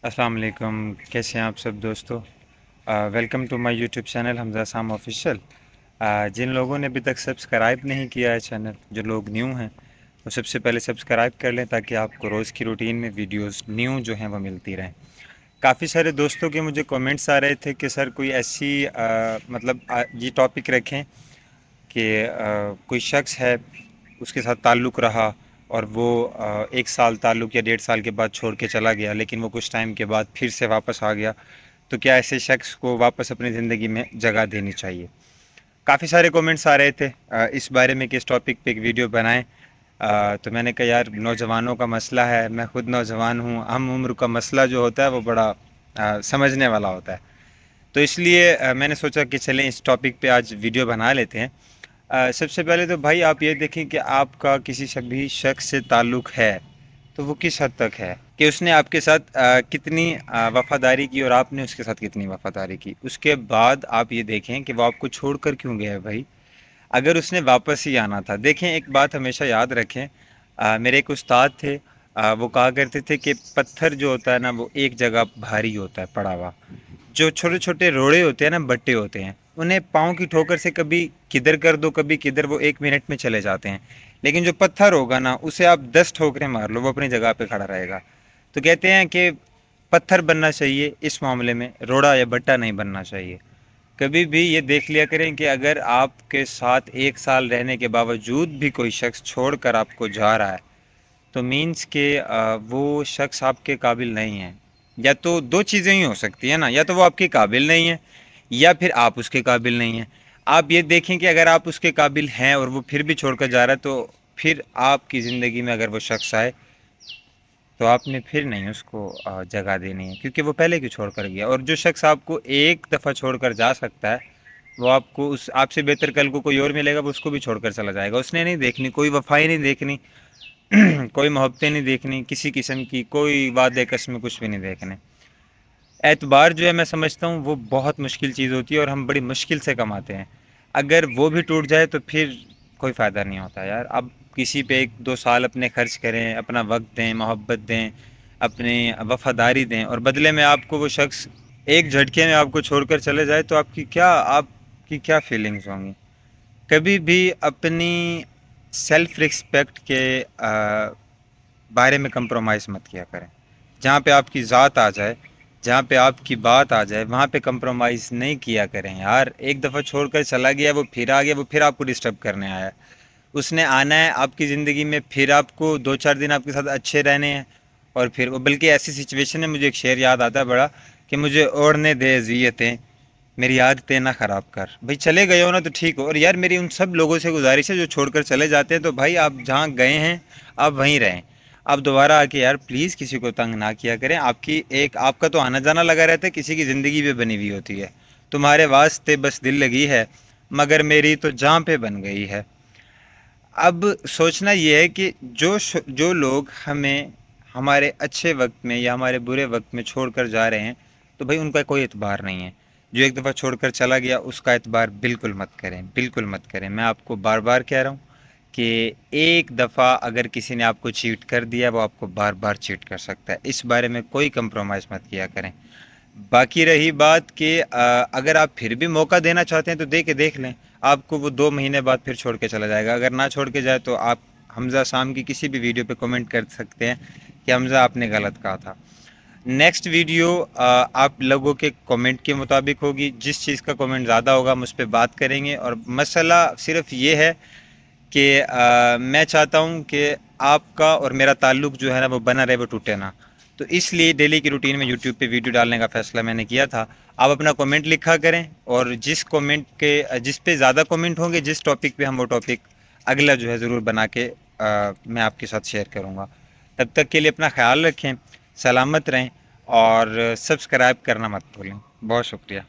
السلام علیکم، کیسے ہیں آپ سب دوستو؟ Welcome to my YouTube channel Hamza Sam official. جن لوگوں نے ابھی تک سبسکرائب نہیں کیا ہے چینل، جو لوگ نیو ہیں وہ سب سے پہلے سبسکرائب کر لیں تاکہ آپ کو روز کی روٹین میں ویڈیوز نیو جو ہیں وہ ملتی رہیں۔ کافی سارے دوستوں کے مجھے کومنٹس آ رہے تھے کہ سر کوئی ایسی یہ ٹاپک رکھیں کہ کوئی شخص ہے، اس کے ساتھ تعلق رہا اور وہ 1 سال تعلق یا 1.5 سال کے بعد چھوڑ کے چلا گیا، لیکن وہ کچھ ٹائم کے بعد پھر سے واپس آ گیا، تو کیا ایسے شخص کو واپس اپنی زندگی میں جگہ دینی چاہیے؟ کافی سارے کومنٹس آ رہے تھے اس بارے میں کہ اس ٹاپک پہ ایک ویڈیو بنائیں۔ تو میں نے کہا یار نوجوانوں کا مسئلہ ہے، میں خود نوجوان ہوں، ہم عمر کا مسئلہ جو ہوتا ہے وہ بڑا سمجھنے والا ہوتا ہے، تو اس لیے میں نے سوچا کہ چلیں اس ٹاپک پہ آج ویڈیو بنا لیتے ہیں۔ سب سے پہلے تو بھائی آپ یہ دیکھیں کہ آپ کا کسی بھی شخص سے تعلق ہے تو وہ کس حد تک ہے، کہ اس نے آپ کے ساتھ کتنی وفاداری کی اور آپ نے اس کے ساتھ کتنی وفاداری کی۔ اس کے بعد آپ یہ دیکھیں کہ وہ آپ کو چھوڑ کر کیوں گیا ہے بھائی، اگر اس نے واپس ہی آنا تھا۔ دیکھیں ایک بات ہمیشہ یاد رکھیں، میرے ایک استاد تھے، وہ کہا کرتے تھے کہ پتھر جو ہوتا ہے نا وہ ایک جگہ بھاری ہوتا ہے پڑا ہوا، جو چھوٹے چھوٹے روڑے ہوتے ہیں نا، بٹے ہوتے ہیں، انہیں پاؤں کی ٹھوکر سے کبھی کدھر کر دو کبھی کدھر، وہ 1 منٹ میں چلے جاتے ہیں، لیکن جو پتھر ہوگا نا اسے آپ 10 ٹھوکریں مار لو وہ اپنی جگہ پہ کھڑا رہے گا۔ تو کہتے ہیں کہ پتھر بننا چاہیے اس معاملے میں، روڑا یا بٹا نہیں بننا چاہیے۔ کبھی بھی یہ دیکھ لیا کریں کہ اگر آپ کے ساتھ 1 سال رہنے کے باوجود بھی کوئی شخص چھوڑ کر آپ کو جا رہا ہے تو مینس کہ وہ شخص آپ کے قابل نہیں ہے۔ یا تو دو چیزیں ہی ہو سکتی ہیں نا، یا تو وہ آپ کے قابل نہیں ہے یا پھر آپ اس کے قابل نہیں ہیں۔ آپ یہ دیکھیں کہ اگر آپ اس کے قابل ہیں اور وہ پھر بھی چھوڑ کر جا رہا ہے تو پھر آپ کی زندگی میں اگر وہ شخص آئے تو آپ نے پھر نہیں اس کو جگہ دینی ہے، کیونکہ وہ پہلے کیوں چھوڑ کر گیا۔ اور جو شخص آپ کو ایک دفعہ چھوڑ کر جا سکتا ہے وہ آپ کو آپ سے بہتر کل کو کوئی اور ملے گا، وہ اس کو بھی چھوڑ کر چلا جائے گا۔ اس نے نہیں دیکھنی کوئی وفائی نہیں دیکھنی، کوئی محبتیں نہیں دیکھنی، کسی قسم کی کوئی وعدے قسم کچھ بھی نہیں دیکھنے۔ اعتبار جو ہے میں سمجھتا ہوں وہ بہت مشکل چیز ہوتی ہے اور ہم بڑی مشکل سے کماتے ہیں، اگر وہ بھی ٹوٹ جائے تو پھر کوئی فائدہ نہیں ہوتا یار۔ اب کسی پہ 1-2 سال اپنے خرچ کریں، اپنا وقت دیں، محبت دیں، اپنی وفاداری دیں، اور بدلے میں آپ کو وہ شخص ایک جھٹکے میں آپ کو چھوڑ کر چلے جائے تو آپ کی کیا فیلنگز ہوں گی؟ کبھی بھی اپنی سیلف رسپیکٹ کے بارے میں کمپرومائز مت کیا کریں۔ جہاں پہ آپ کی ذات آ جائے، جہاں پہ آپ کی بات آ جائے وہاں پہ کمپرومائز نہیں کیا کریں یار۔ ایک دفعہ چھوڑ کر چلا گیا، وہ پھر آ گیا، وہ پھر آپ کو ڈسٹرب کرنے آیا ہے۔ اس نے آنا ہے آپ کی زندگی میں، پھر آپ کو 2-4 دن آپ کے ساتھ اچھے رہنے ہیں، اور پھر وہ بلکہ ایسی سچویشن ہے، مجھے ایک شعر یاد آتا ہے بڑا کہ مجھے اوڑھنے دے اذیتیں میری عادتیں نہ خراب کر۔ بھائی چلے گئے ہو نا تو ٹھیک ہو، اور یار میری ان سب لوگوں سے گزارش ہے جو چھوڑ کر چلے جاتے ہیں، تو بھائی آپ جہاں گئے ہیں آپ وہیں رہیں، آپ دوبارہ آ کے یار پلیز کسی کو تنگ نہ کیا کریں۔ آپ کا تو آنا جانا لگا رہتا ہے، کسی کی زندگی بھی بنی ہوئی ہوتی ہے۔ تمہارے واسطے بس دل لگی ہے مگر میری تو جاں پہ بن گئی ہے۔ اب سوچنا یہ ہے کہ جو لوگ ہمیں ہمارے اچھے وقت میں یا ہمارے برے وقت میں چھوڑ کر جا رہے ہیں تو بھائی ان کا کوئی اعتبار نہیں ہے۔ جو ایک دفعہ چھوڑ کر چلا گیا اس کا اعتبار بالکل مت کریں، بالکل مت کریں۔ میں آپ کو بار بار کہہ رہا ہوں کہ ایک دفعہ اگر کسی نے آپ کو چیٹ کر دیا وہ آپ کو بار بار چیٹ کر سکتا ہے، اس بارے میں کوئی کمپرومائز مت کیا کریں۔ باقی رہی بات کہ اگر آپ پھر بھی موقع دینا چاہتے ہیں تو دیکھ لیں، آپ کو وہ 2 مہینے بعد پھر چھوڑ کے چلا جائے گا۔ اگر نہ چھوڑ کے جائے تو آپ حمزہ سام کی کسی بھی ویڈیو پہ کمنٹ کر سکتے ہیں کہ حمزہ آپ نے غلط کہا تھا۔ نیکسٹ ویڈیو آپ لوگوں کے کمنٹ کے مطابق ہوگی، جس چیز کا کمنٹ زیادہ ہوگا ہم اس پہ بات کریں گے، اور مسئلہ صرف یہ ہے کہ میں چاہتا ہوں کہ آپ کا اور میرا تعلق جو ہے نا وہ بنا رہے، وہ ٹوٹے نا، تو اس لیے ڈیلی کی روٹین میں یوٹیوب پہ ویڈیو ڈالنے کا فیصلہ میں نے کیا تھا۔ آپ اپنا کمنٹ لکھا کریں، اور جس پہ زیادہ کمنٹ ہوں گے جس ٹاپک پہ، ہم وہ ٹاپک اگلا جو ہے ضرور بنا کے میں آپ کے ساتھ شیئر کروں گا۔ تب تک کے لیے اپنا خیال رکھیں، سلامت رہیں، اور سبسکرائب کرنا مت بھولیں۔ بہت شکریہ۔